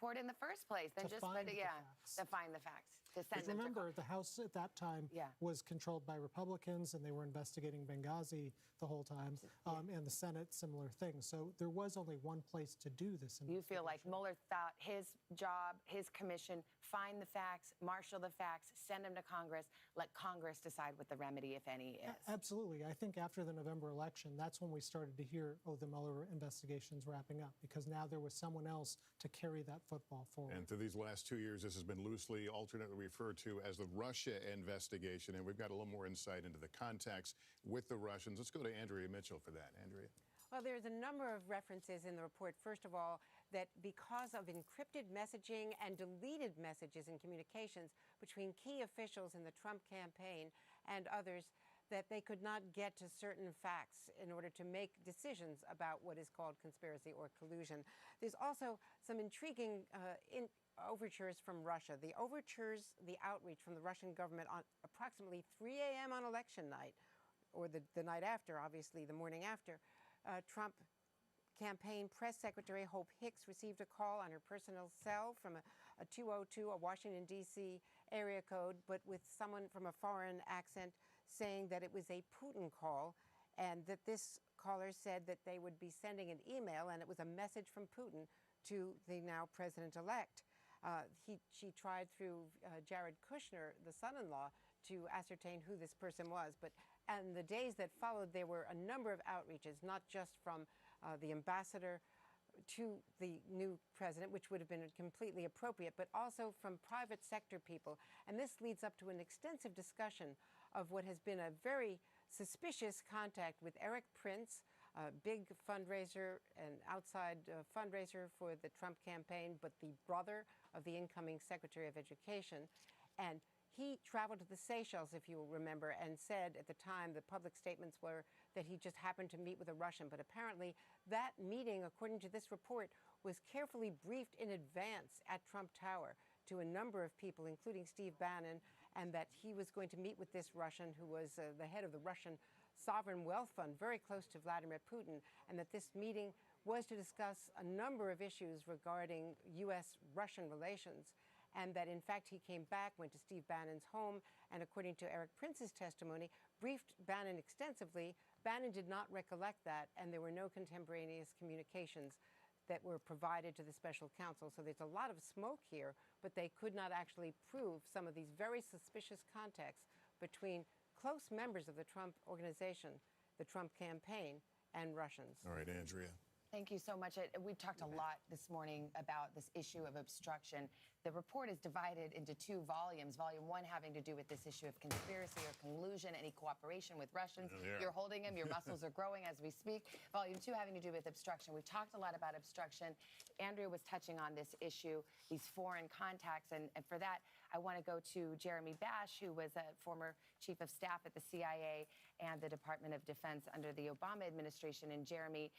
report in the first place than just find the facts. to find the facts. To send But them remember, the House at that time Yeah. was controlled by Republicans, and they were investigating Benghazi the whole time, and the Senate, similar thing. So there was only one place to do this investigation. You feel like Mueller thought his job, his commission, find the facts, marshal the facts, send them to Congress, let Congress decide what the remedy, if any, is. Absolutely. I think after the November election, that's when we started to hear, oh, the Mueller investigation's wrapping up, because now there was someone else to carry that football forward. And through these last 2 years, this has been loosely, alternately referred to as the Russia investigation, and we've got a little more insight into the contacts with the Russians. Let's go to Andrea Mitchell for that. Andrea. Well, there's a number of references in the report. First of all, that because of encrypted messaging and deleted messages and communications between key officials in the Trump campaign and others, that they could not get to certain facts in order to make decisions about what is called conspiracy or collusion. There's also some intriguing overtures from Russia. The overtures, the outreach from the Russian government on approximately 3 a.m. on election night, or the night after, obviously the morning after, Trump campaign press secretary Hope Hicks received a call on her personal cell from a 202, a Washington, D.C. area code, but with someone from a foreign accent saying that it was a Putin call, and that this caller said that they would be sending an email, and it was a message from Putin to the now president-elect. She tried through Jared Kushner, the son-in-law, to ascertain who this person was. But in the days that followed, there were a number of outreaches, not just from the ambassador to the new president, which would have been completely appropriate, but also from private sector people. And this leads up to an extensive discussion of what has been a very suspicious contact with Eric Prince, a big fundraiser, an outside fundraiser for the Trump campaign, but the brother of the incoming Secretary of Education. And he traveled to the Seychelles, if you will remember, and said at the time, the public statements were that he just happened to meet with a Russian. But apparently that meeting, according to this report, was carefully briefed in advance at Trump Tower to a number of people, including Steve Bannon, and that he was going to meet with this Russian who was the head of the Russian Sovereign Wealth Fund, very close to Vladimir Putin, and that this meeting was to discuss a number of issues regarding U.S.-Russian relations, and that, in fact, he came back, went to Steve Bannon's home, and according to Eric Prince's testimony, briefed Bannon extensively. Bannon did not recollect that, and there were no contemporaneous communications that were provided to the special counsel. So there's a lot of smoke here, but they could not actually prove some of these very suspicious contacts between close members of the Trump organization, the Trump campaign, and Russians. All right, Andrea. Thank you so much. We've talked a lot this morning about this issue of obstruction. The report is divided into 2 volumes. Volume 1 having to do with this issue of conspiracy or collusion, any cooperation with Russians. Yeah. You're holding them. Your muscles are growing as we speak. Volume 2 having to do with obstruction. We've talked a lot about obstruction. Andrea was touching on this issue, these foreign contacts. And for that, I want to go to Jeremy Bash, who was a former chief of staff at the CIA and the Department of Defense under the Obama administration. And Jeremy,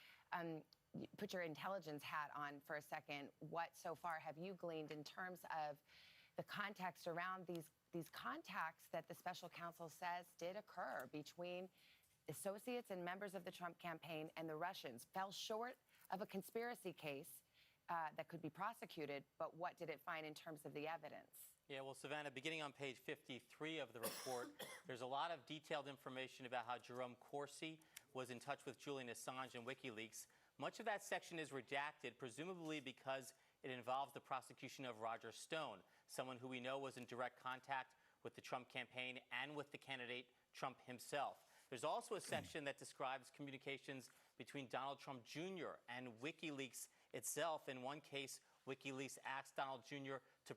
put your intelligence hat on for a second. What so far have you gleaned in terms of the context around these contacts that the special counsel says did occur between associates and members of the Trump campaign and the Russians? Fell short of a conspiracy case that could be prosecuted, but what did it find in terms of the evidence? Yeah, well, Savannah, beginning on page 53 of the report, there's a lot of detailed information about how Jerome Corsi was in touch with Julian Assange and WikiLeaks. Much of that section is redacted, presumably because it involves the prosecution of Roger Stone, someone who we know was in direct contact with the Trump campaign and with the candidate Trump himself. There's also a section that describes communications between Donald Trump Jr. and WikiLeaks itself. In one case, WikiLeaks asked Donald Jr. to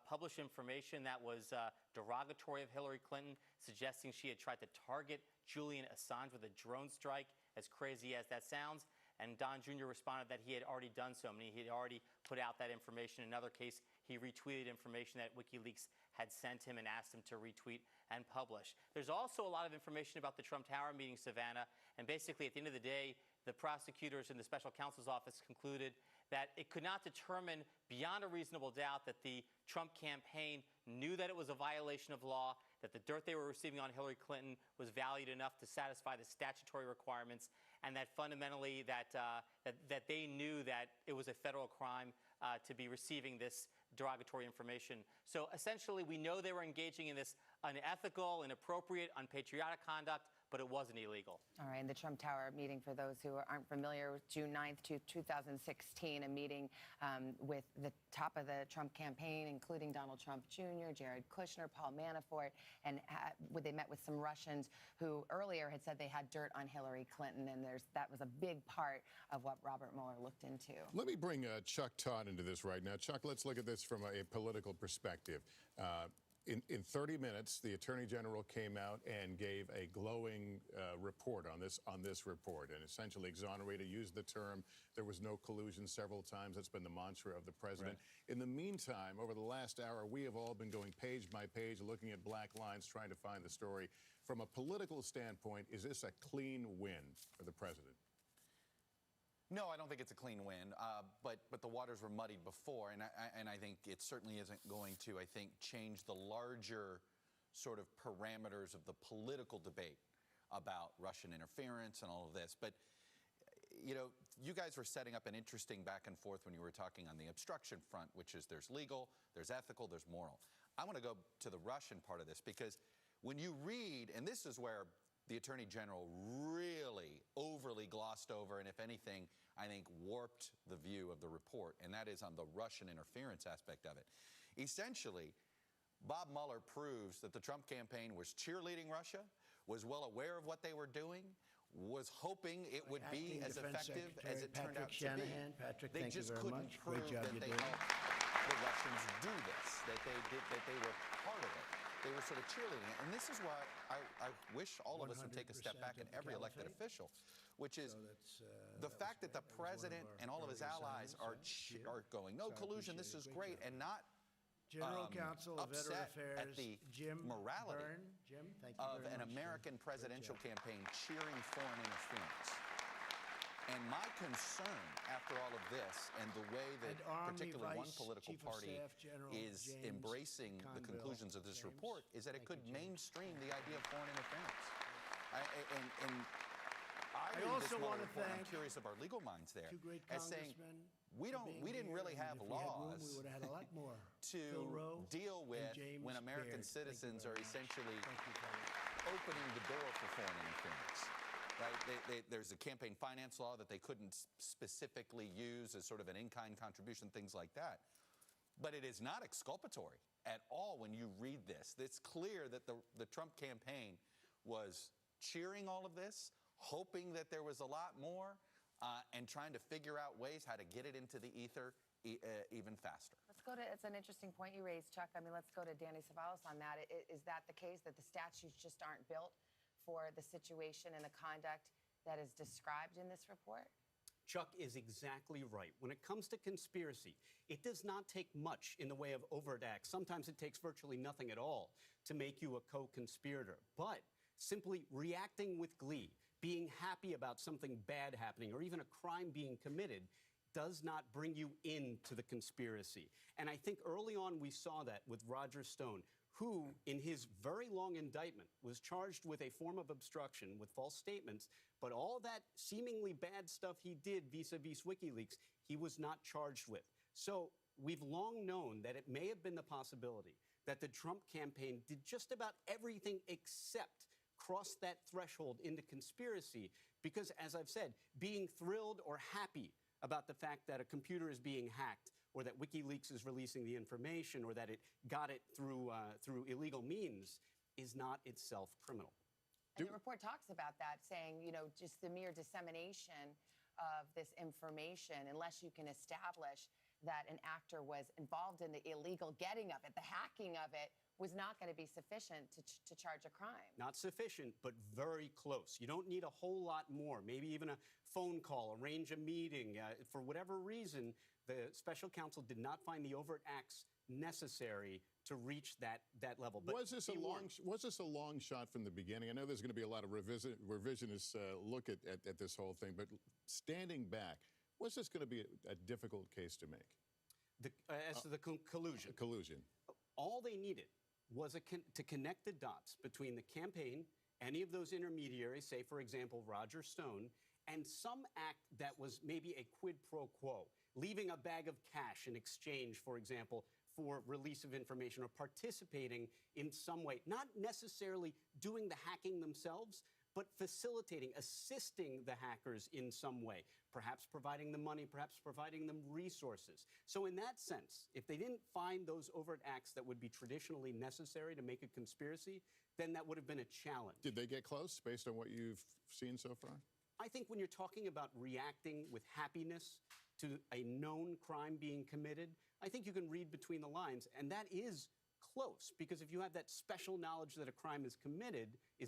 publish information that was derogatory of Hillary Clinton, suggesting she had tried to target Julian Assange with a drone strike, as crazy as that sounds. And Don Jr. responded that he had already done so. I mean, he had already put out that information. In another case, he retweeted information that WikiLeaks had sent him and asked him to retweet and publish. There's also a lot of information about the Trump Tower meeting, Savannah. And basically, at the end of the day, the prosecutors in the special counsel's office concluded that it could not determine beyond a reasonable doubt that the Trump campaign knew that it was a violation of law, that the dirt they were receiving on Hillary Clinton was valued enough to satisfy the statutory requirements, and that fundamentally that they knew that it was a federal crime to be receiving this derogatory information. So essentially, we know they were engaging in this unethical, inappropriate, unpatriotic conduct, but it wasn't illegal. All right, and the Trump Tower meeting, for those who aren't familiar, was June 9th, 2016, a meeting with the top of the Trump campaign, including Donald Trump Jr., Jared Kushner, Paul Manafort, and they met with some Russians who earlier had said they had dirt on Hillary Clinton, and that was a big part of what Robert Mueller looked into. Let me bring Chuck Todd into this right now. Chuck, let's look at this from a political perspective. In 30 minutes, the Attorney General came out and gave a glowing report on this report, and essentially exonerated, used the term there was no collusion several times. That's been the mantra of the president. Right. In the meantime, over the last hour, we have all been going page by page, looking at black lines, trying to find the story. From a political standpoint, is this a clean win for the president? No, I don't think it's a clean win, but the waters were muddied before, and I think it certainly isn't going to, I think, change the larger sort of parameters of the political debate about Russian interference and all of this. But, you know, you guys were setting up an interesting back and forth when you were talking on the obstruction front, which is there's legal, there's ethical, there's moral. I want to go to the Russian part of this, because when you read, and this is where the Attorney General really overly glossed over, and if anything, I think warped the view of the report, and that is on the Russian interference aspect of it. Essentially, Bob Mueller proves that the Trump campaign was cheerleading Russia, was well aware of what they were doing, was hoping it would be as effective as it turned out to be. Patrick, they thank you just very couldn't much. prove Great job that you're they doing. helped the Russians do this, that they were part of it. They were sort of cheerleading it. And this is why I wish all of us would take a step back, and every elected official, which is the fact that the president and all of his allies are going, no collusion, this is great, and not General Counsel of Veteran upset Affairs, at the Jim morality Byrne. Jim, thank you of very an much. American presidential campaign cheering foreign interference. And my concern after all of this, and the way that And Army particularly one Vice political Chief of party Staff General is James embracing the Conville. conclusions of this James, report, is that it thank could you, James. mainstream the idea of foreign interference. I read also this Mueller wanna report, and I'm thank curious of our legal minds there, Two great as saying congressmen we for being didn't here, really and have if we had room, laws we would have had a lot more. to Phil Rowe deal and with James when American Baird. Thank you citizens very are much. essentially Thank you, Kelly. opening the door for foreign interference. Right? There's a campaign finance law that they couldn't specifically use as sort of an in-kind contribution, things like that. But it is not exculpatory at all when you read this. It's clear that the Trump campaign was cheering all of this, hoping that there was a lot more, and trying to figure out ways how to get it into the ether even faster. Let's go to, it's an interesting point you raised, Chuck. I mean, let's go to Danny Savalas on that. Is that the case, that the statutes just aren't built for the situation and the conduct that is described in this report? Chuck is exactly right. When it comes to conspiracy, it does not take much in the way of overt acts. Sometimes it takes virtually nothing at all to make you a co-conspirator. But simply reacting with glee, being happy about something bad happening, or even a crime being committed, does not bring you into the conspiracy. And I think early on we saw that with Roger Stone, who, in his very long indictment, was charged with a form of obstruction with false statements, but all that seemingly bad stuff he did vis-a-vis WikiLeaks, he was not charged with. So we've long known that it may have been the possibility that the Trump campaign did just about everything except cross that threshold into conspiracy, because, as I've said, being thrilled or happy about the fact that a computer is being hacked, or that WikiLeaks is releasing the information, or that it got it through illegal means, is not itself criminal. And the report talks about that, saying, you know, just the mere dissemination of this information, unless you can establish that an actor was involved in the illegal getting of it, the hacking of it, was not going to be sufficient to charge a crime. Not sufficient, but very close. You don't need a whole lot more, maybe even a phone call, arrange a meeting. For whatever reason, the special counsel did not find the overt acts necessary to reach that level. But was this a long shot from the beginning? I know there's going to be a lot of revisionist look at this whole thing, but standing back, was this going to be a difficult case to make? As to the collusion. Collusion. All they needed was to connect the dots between the campaign, any of those intermediaries, say, for example, Roger Stone, and some act that was maybe a quid pro quo, leaving a bag of cash in exchange, for example, for release of information, or participating in some way, not necessarily doing the hacking themselves, but facilitating, assisting the hackers in some way, perhaps providing them money, perhaps providing them resources. So in that sense, if they didn't find those overt acts that would be traditionally necessary to make a conspiracy, then that would have been a challenge. Did they get close based on what you've seen so far? I think when you're talking about reacting with happiness to a known crime being committed, I think you can read between the lines, and that is close, because if you have that special knowledge that a crime is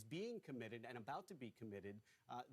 being committed, and about to be committed,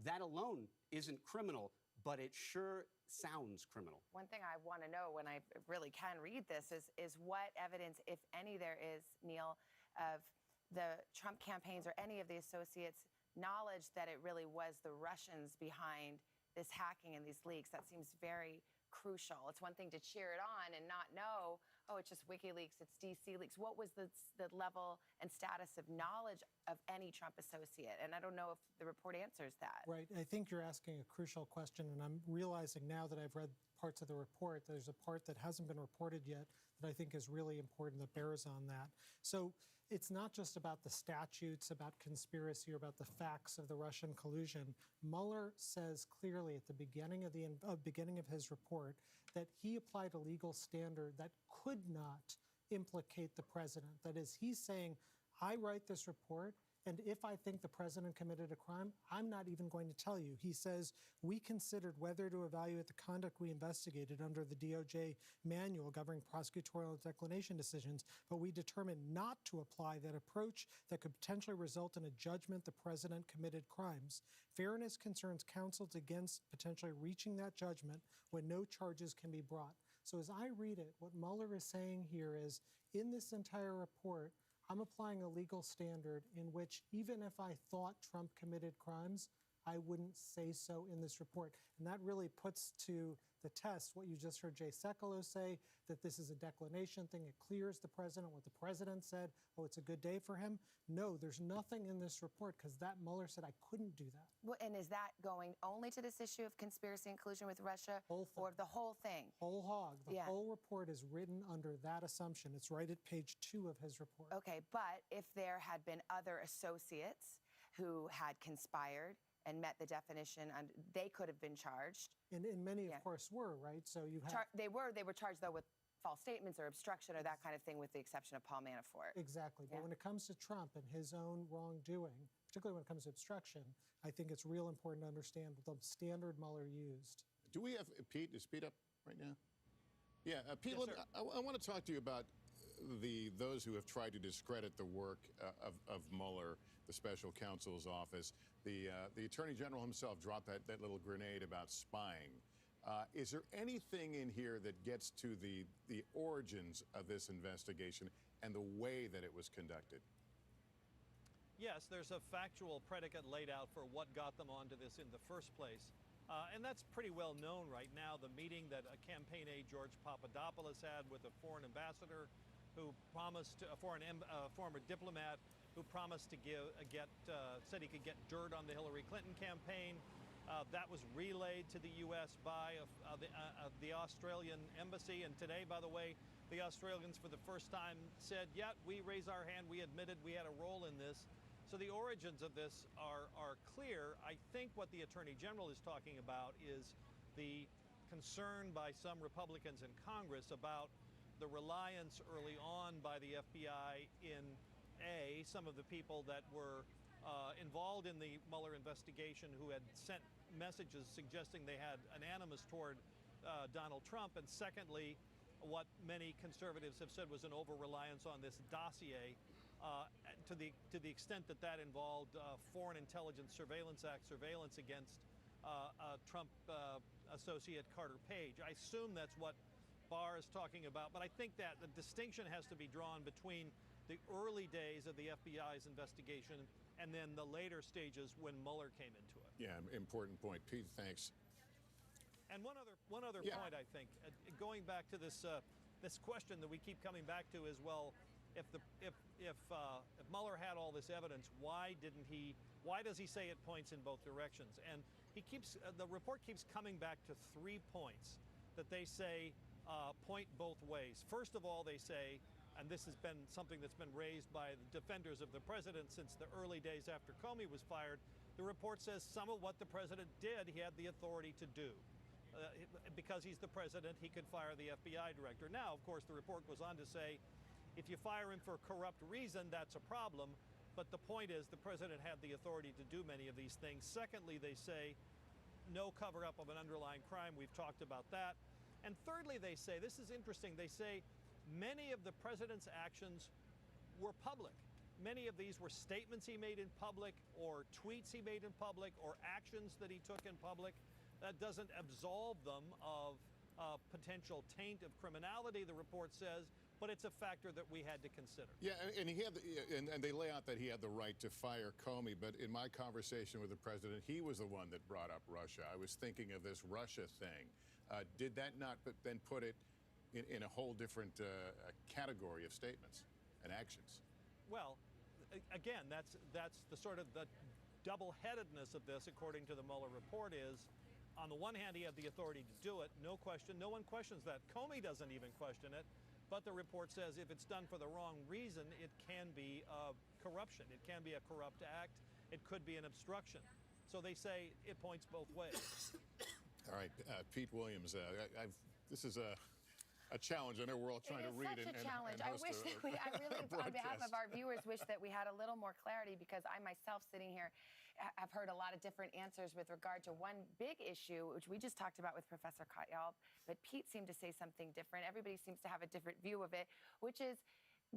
that alone isn't criminal, but it sure sounds criminal. One thing I want to know when I really can read this is what evidence, if any, there is, Neil, of the Trump campaigns or any of the associates' knowledge that it really was the Russians behind this hacking and these leaks. That seems very crucial. It's one thing to cheer it on and not know, oh, it's just WikiLeaks, it's DC leaks. What was the level and status of knowledge of any Trump associate? And I don't know if the report answers that. Right. I think you're asking a crucial question, and I'm realizing now that I've read parts of the report, there's a part that hasn't been reported yet that I think is really important that bears on that. So it's not just about the statutes, about conspiracy, or about the facts of the Russian collusion. Mueller says clearly at the beginning of his report that he applied a legal standard that could not implicate the president. That is, he's saying, I write this report, and if I think the president committed a crime, I'm not even going to tell you. He says, we considered whether to evaluate the conduct we investigated under the DOJ manual governing prosecutorial and declination decisions, but we determined not to apply that approach that could potentially result in a judgment the president committed crimes. Fairness concerns counsels against potentially reaching that judgment when no charges can be brought. So as I read it, what Mueller is saying here is, in this entire report, I'm applying a legal standard in which even if I thought Trump committed crimes, I wouldn't say so in this report. And that really puts to the test what you just heard Jay Sekulow say, that this is a declination thing. It clears the president, what the president said, oh, it's a good day for him. No, there's nothing in this report because that Mueller said I couldn't do that. Well, and is that going only to this issue of conspiracy and collusion with Russia, Whole thing. or the whole thing? Whole hog. The Yeah. whole report is written under that assumption. It's right at page 2 of his report. Okay, but if there had been other associates who had conspired and met the definition, and they could have been charged. And many, Yeah. of course, were, right? So you have... They were charged, though, with false statements or obstruction or that kind of thing, with the exception of Paul Manafort. Exactly. But Yeah. when it comes to Trump and his own wrongdoing, particularly when it comes to obstruction, I think it's real important to understand the standard Mueller used. Do we have Pete? Is Pete up right now? Yeah, Pete. Yes, let me- sir. I want to talk to you about those who have tried to discredit the work of Mueller, the special counsel's office. The Attorney General himself dropped that little grenade about spying. Is there anything in here that gets to the origins of this investigation and the way that it was conducted? Yes, there's a factual predicate laid out for what got them onto this in the first place. And that's pretty well known right now. The meeting that campaign aide George Papadopoulos had with a foreign ambassador who promised, a former diplomat who promised to said he could get dirt on the Hillary Clinton campaign. That was relayed to the U.S. by the Australian embassy. And today, by the way, the Australians for the first time said, yeah, we raised our hand. We admitted we had a role in this. So the origins of this are clear. I think what the Attorney General is talking about is the concern by some Republicans in Congress about the reliance early on by the FBI in some of the people that were involved in the Mueller investigation who had sent messages suggesting they had an animus toward Donald Trump, and secondly, what many conservatives have said was an over-reliance on this dossier to the extent that that involved Foreign Intelligence Surveillance Act surveillance against Trump associate Carter Page. I assume that's what Barr is talking about, but I think that the distinction has to be drawn between the early days of the FBI's investigation and then the later stages when Mueller came into it. Yeah, important point. Pete, thanks. And one other Yeah. point, I think, going back to this question that we keep coming back to is, well, if Mueller had all this evidence, why does he say it points in both directions? And the report keeps coming back to 3 points that they say point both ways. First of all, they say, and this has been something that's been raised by the defenders of the president since the early days after Comey was fired, the report says some of what the president did, he had the authority to do. Because he's the president, he could fire the FBI director. Now, of course, the report goes on to say, if you fire him for a corrupt reason, that's a problem. But the point is, the president had the authority to do many of these things. Secondly, they say no cover-up of an underlying crime. We've talked about that. And thirdly, they say, this is interesting, they say many of the president's actions were public. Many of these were statements he made in public, or tweets he made in public, or actions that he took in public. That doesn't absolve them of potential taint of criminality, the report says, but it's a factor that we had to consider. Yeah, and he had, and they lay out that he had the right to fire Comey, but in my conversation with the president, he was the one that brought up Russia. I was thinking of this Russia thing. Did that not then put it in a whole different category of statements and actions? Well, again, that's the sort of the double-headedness of this, according to the Mueller report, is on the one hand, he had the authority to do it, no question. No one questions that. Comey doesn't even question it. But the report says if it's done for the wrong reason, it can be corruption. It can be a corrupt act. It could be an obstruction. So they say it points both ways. All right, Pete Williams, this is a challenge. I know we're all trying to read it is and such a challenge. I host wish that we, I really, on behalf of our viewers, wish that we had a little more clarity, because I myself sitting here have heard a lot of different answers with regard to one big issue, which we just talked about with Professor Katyal, but Pete seemed to say something different. Everybody seems to have a different view of it, which is,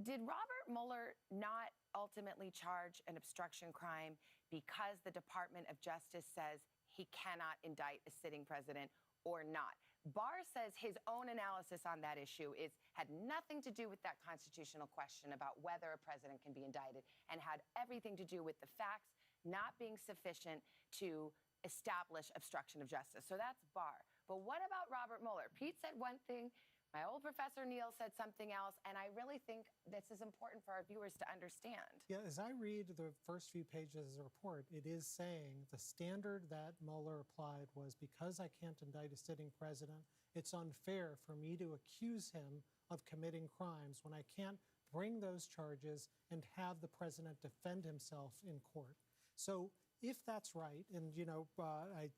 did Robert Mueller not ultimately charge an obstruction crime because the Department of Justice says he cannot indict a sitting president or not? Barr says his own analysis on that issue had nothing to do with that constitutional question about whether a president can be indicted, and had everything to do with the facts not being sufficient to establish obstruction of justice. So that's Barr. But what about Robert Mueller? Pete said one thing, my old Professor Neal said something else, and I really think this is important for our viewers to understand. Yeah, as I read the first few pages of the report, it is saying the standard that Mueller applied was, because I can't indict a sitting president, it's unfair for me to accuse him of committing crimes when I can't bring those charges and have the president defend himself in court. So if that's right, and I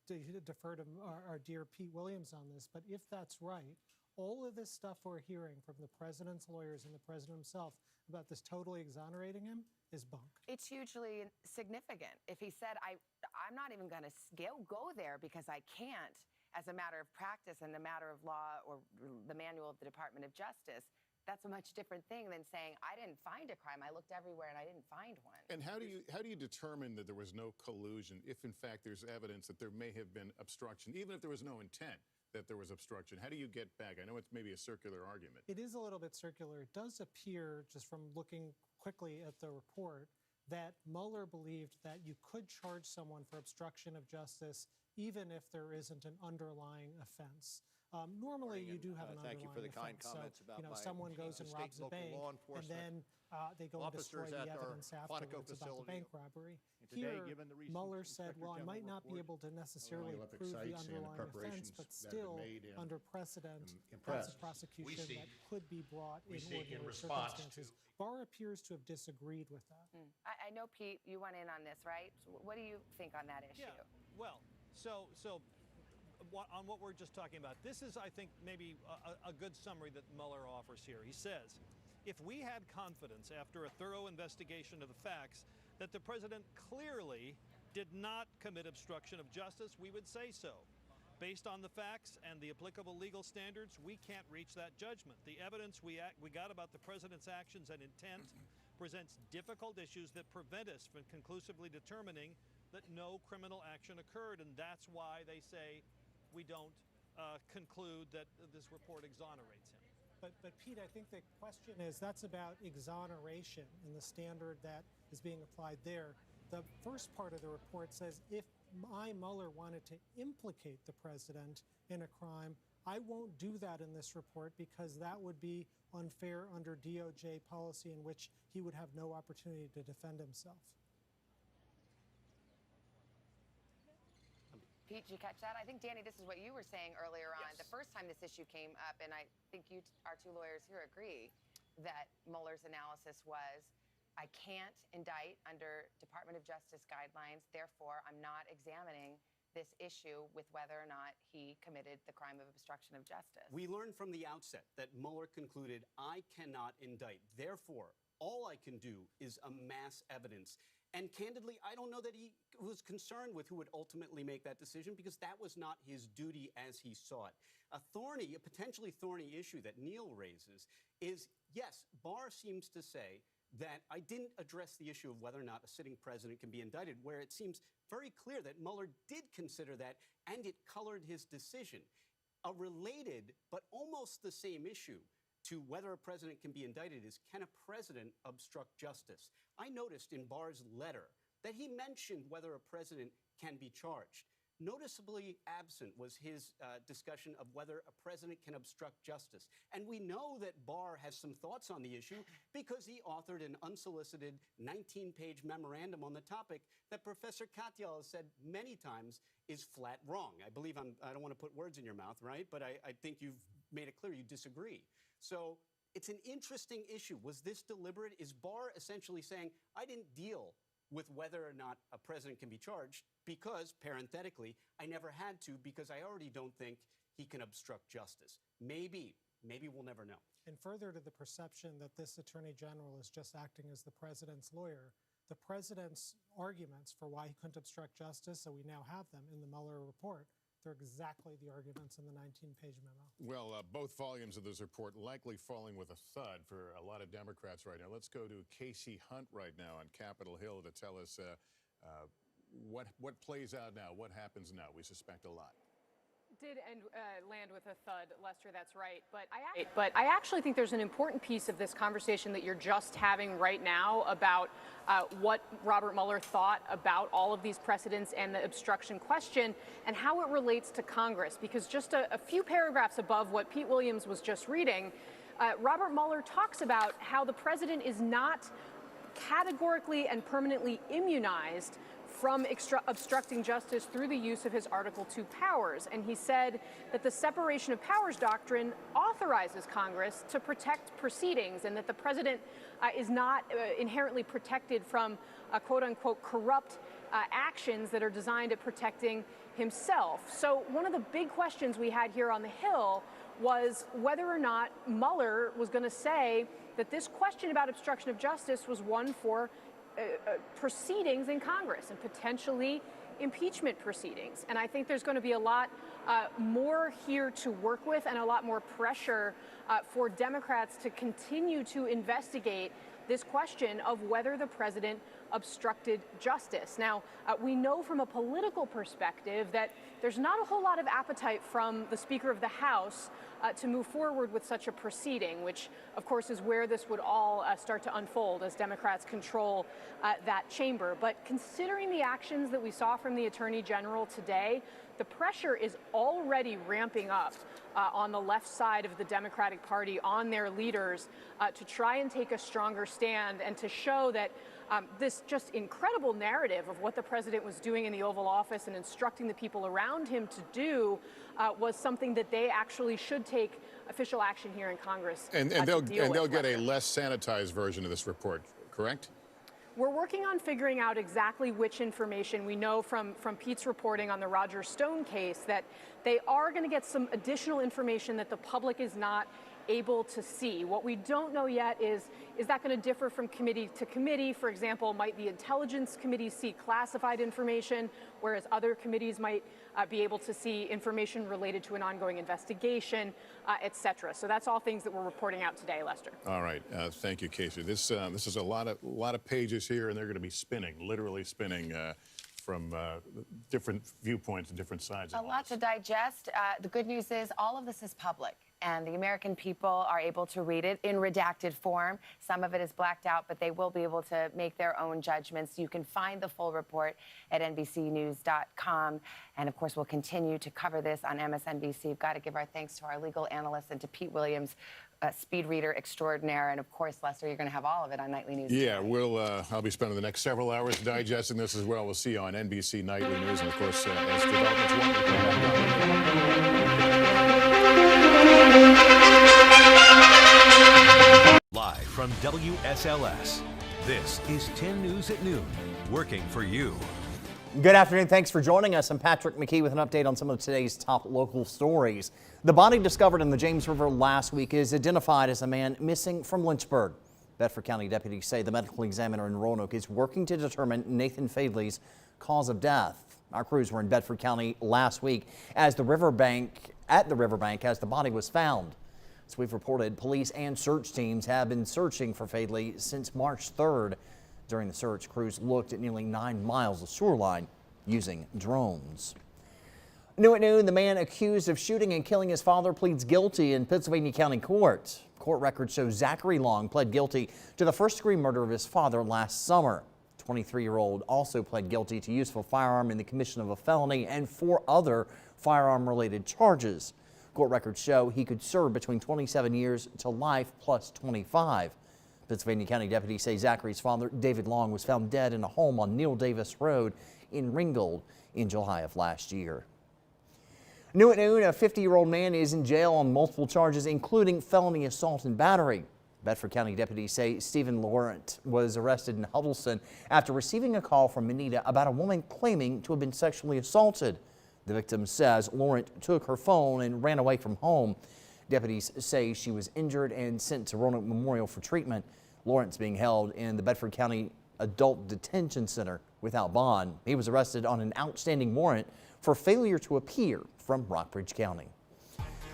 defer to our dear Pete Williams on this, but if that's right, all of this stuff we're hearing from the president's lawyers and the president himself about this totally exonerating him is bunk. It's hugely significant. If he said, I'm not even going to go there because I can't, as a matter of practice and a matter of law or the manual of the Department of Justice, that's a much different thing than saying, I didn't find a crime. I looked everywhere and I didn't find one. And how do you determine that there was no collusion if, in fact, there's evidence that there may have been obstruction, even if there was no intent that there was obstruction? How do you get back? I know it's maybe a circular argument. It is a little bit circular. It does appear, just from looking quickly at the report, that Mueller believed that you could charge someone for obstruction of justice even if there isn't an underlying offense. Normally, you do have an underlying Thank you for the kind offense. comments about my someone goes and robs a bank, and then they go and destroy the evidence afterwards about the bank robbery. Here, Mueller said, well, I might not be able to necessarily prove the underlying offense, but still, under precedent, that's a prosecution that could be brought in ordinary circumstances. Barr appears to have disagreed with that. I know, Pete, you went in on this, right? What do you think on that issue? Yeah, well, so on what we're just talking about, this is, I think, maybe a good summary that Mueller offers here. He says, if we had confidence after a thorough investigation of the facts that the president clearly did not commit obstruction of justice, we would say so. Based on the facts and the applicable legal standards, we can't reach that judgment. The evidence we got about the president's actions and intent presents difficult issues that prevent us from conclusively determining that no criminal action occurred, and that's why they say we don't conclude that this report exonerates him. But Pete, I think the question is, that's about exoneration and the standard that is being applied there. The first part of the report says, if Mueller wanted to implicate the president in a crime, I won't do that in this report because that would be unfair under DOJ policy in which he would have no opportunity to defend himself. Pete, did you catch that? I think, Danny, this is what you were saying earlier on. The first time this issue came up, and I think our two lawyers here agree that Mueller's analysis was, I can't indict under Department of Justice guidelines, therefore I'm not examining this issue with whether or not he committed the crime of obstruction of justice. We learned from the outset that Mueller concluded, I cannot indict. Therefore, all I can do is amass evidence. And candidly, I don't know that he was concerned with who would ultimately make that decision, because that was not his duty as he saw it. A potentially thorny issue that Neil raises is, yes, Barr seems to say that I didn't address the issue of whether or not a sitting president can be indicted, where it seems very clear that Mueller did consider that, and it colored his decision. A related, but almost the same issue to whether a president can be indicted is, can a president obstruct justice? I noticed in Barr's letter that he mentioned whether a president can be charged. Noticeably absent was his discussion of whether a president can obstruct justice. And we know that Barr has some thoughts on the issue because he authored an unsolicited 19-page memorandum on the topic that Professor Katyal has said many times is flat wrong. I believe I don't want to put words in your mouth, right? But I think you've made it clear you disagree. So it's an interesting issue. Was this deliberate? Is Barr essentially saying, I didn't deal with whether or not a president can be charged because, parenthetically, I never had to because I already don't think he can obstruct justice? Maybe we'll never know. And further to the perception that this Attorney General is just acting as the president's lawyer, the president's arguments for why he couldn't obstruct justice, so we now have them in the Mueller report, they're exactly the arguments in the 19-page memo. Well, both volumes of this report likely falling with a thud for a lot of Democrats right now. Let's go to Casey Hunt right now on Capitol Hill to tell us what plays out now, what happens now. We suspect a lot. Did land with a thud, Lester, that's right. But I actually think there's an important piece of this conversation that you're just having right now about what Robert Mueller thought about all of these precedents and the obstruction question and how it relates to Congress. Because just a few paragraphs above what Pete Williams was just reading, Robert Mueller talks about how the president is not categorically and permanently immunized from obstructing justice through the use of his Article II powers. And he said that the separation of powers doctrine authorizes Congress to protect proceedings and that the president is not inherently protected from quote unquote corrupt actions that are designed at protecting himself. So one of the big questions we had here on the Hill was whether or not Mueller was going to say that this question about obstruction of justice was one for proceedings in Congress and potentially impeachment proceedings. And I think there's going to be a lot more here to work with and a lot more pressure for Democrats to continue to investigate this question of whether the president obstructed justice. Now, we know from a political perspective that there's not a whole lot of appetite from the Speaker of the House to move forward with such a proceeding, which, of course, is where this would all start to unfold as Democrats control that chamber. But considering the actions that we saw from the Attorney General today, the pressure is already ramping up on the left side of the Democratic Party on their leaders to try and take a stronger stand and to show that this just incredible narrative of what the president was doing in the Oval Office and instructing the people around him to do was something that they actually should take official action here in Congress. And they'll get a less sanitized version of this report, correct? We're working on figuring out exactly which information. We know from Pete's reporting on the Roger Stone case that they are going to get some additional information that the public is not able to see. What we don't know yet is that going to differ from committee to committee? For example, might the Intelligence Committee see classified information, whereas other committees might be able to see information related to an ongoing investigation, et cetera. So that's all things that we're reporting out today, Lester. All right. Thank you, Casey. This is a lot of pages here, and they're going to be spinning, literally spinning from different viewpoints and different sides. A lot to digest. The good news is all of this is public, and the American people are able to read it in redacted form. Some of it is blacked out, but they will be able to make their own judgments. You can find the full report at NBCnews.com. And, of course, we'll continue to cover this on MSNBC. We've got to give our thanks to our legal analyst and to Pete Williams, speed reader extraordinaire. And of course, Lester, you're going to have all of it on Nightly News. Yeah, tonight. I'll be spending the next several hours digesting this as well. We'll see you on NBC Nightly News. And of course, as developments want to come back. Live from WSLS, this is 10 News at Noon, working for you. Good afternoon. Thanks for joining us. I'm Patrick McKee with an update on some of today's top local stories. The body discovered in the James River last week is identified as a man missing from Lynchburg. Bedford County deputies say the medical examiner in Roanoke is working to determine Nathan Fadley's cause of death. Our crews were in Bedford County last week at the riverbank as the body was found. As we've reported, police and search teams have been searching for Fadley since March 3rd. During the search, crews looked at nearly 9 miles of shoreline using drones. New at noon, the man accused of shooting and killing his father pleads guilty in Pittsylvania County Court. Court records show Zachary Long pled guilty to the first-degree murder of his father last summer. 23-year-old also pled guilty to use of a firearm in the commission of a felony and 4 other firearm-related charges. Court records show he could serve between 27 years to life plus 25. Pennsylvania County deputies say Zachary's father, David Long, was found dead in a home on Neil Davis Road in Ringgold in July of last year. New at noon, a 50-year-old man is in jail on multiple charges, including felony assault and battery. Bedford County deputies say Stephen Laurent was arrested in Huddleston after receiving a call from Manita about a woman claiming to have been sexually assaulted. The victim says Laurent took her phone and ran away from home. Deputies say she was injured and sent to Roanoke Memorial for treatment. Lawrence being held in the Bedford County Adult Detention Center without bond. He was arrested on an outstanding warrant for failure to appear from Rockbridge County.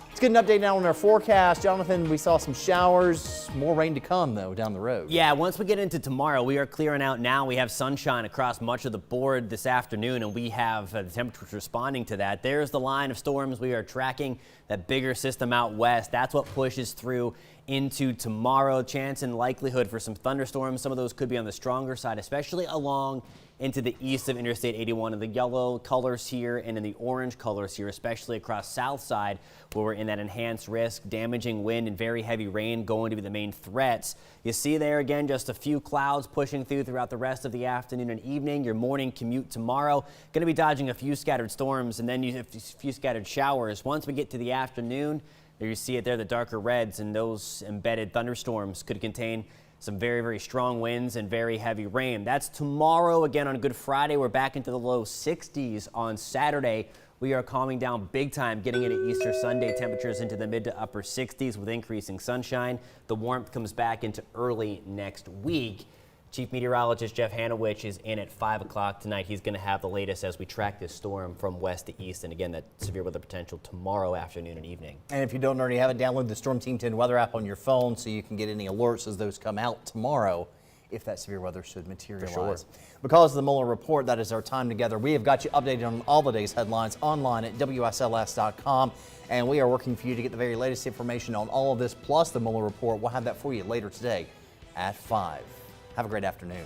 Let's get an update now on our forecast. Jonathan, we saw some showers, more rain to come though down the road. Yeah, once we get into tomorrow, we are clearing out now. We have sunshine across much of the board this afternoon, and we have the temperatures responding to that. There's the line of storms we are tracking, that bigger system out west. That's what pushes through into tomorrow. Chance and likelihood for some thunderstorms. Some of those could be on the stronger side, especially along into the east of Interstate 81 in the yellow colors here and in the orange colors here, especially across south side where we're in that enhanced risk. Damaging wind and very heavy rain going to be the main threats. You see there again just a few clouds pushing throughout the rest of the afternoon and evening. Your morning commute tomorrow going to be dodging a few scattered storms and then you have a few scattered showers. Once we get to the afternoon, there you see it there, the darker reds, and those embedded thunderstorms could contain some very, very strong winds and very heavy rain. That's tomorrow. Again, on Good Friday, we're back into the low 60s. On Saturday, we are calming down big time, getting into Easter Sunday. Temperatures into the mid to upper 60s with increasing sunshine. The warmth comes back into early next week. Chief Meteorologist Jeff Hanowich is in at 5 o'clock tonight. He's going to have the latest as we track this storm from west to east. And again, that severe weather potential tomorrow afternoon and evening. And if you don't already have it, download the Storm Team 10 weather app on your phone so you can get any alerts as those come out tomorrow if that severe weather should materialize. For sure. Because of the Mueller report, that is our time together. We have got you updated on all the day's headlines online at WSLS.com. And we are working for you to get the very latest information on all of this, plus the Mueller report. We'll have that for you later today at 5. Have a great afternoon.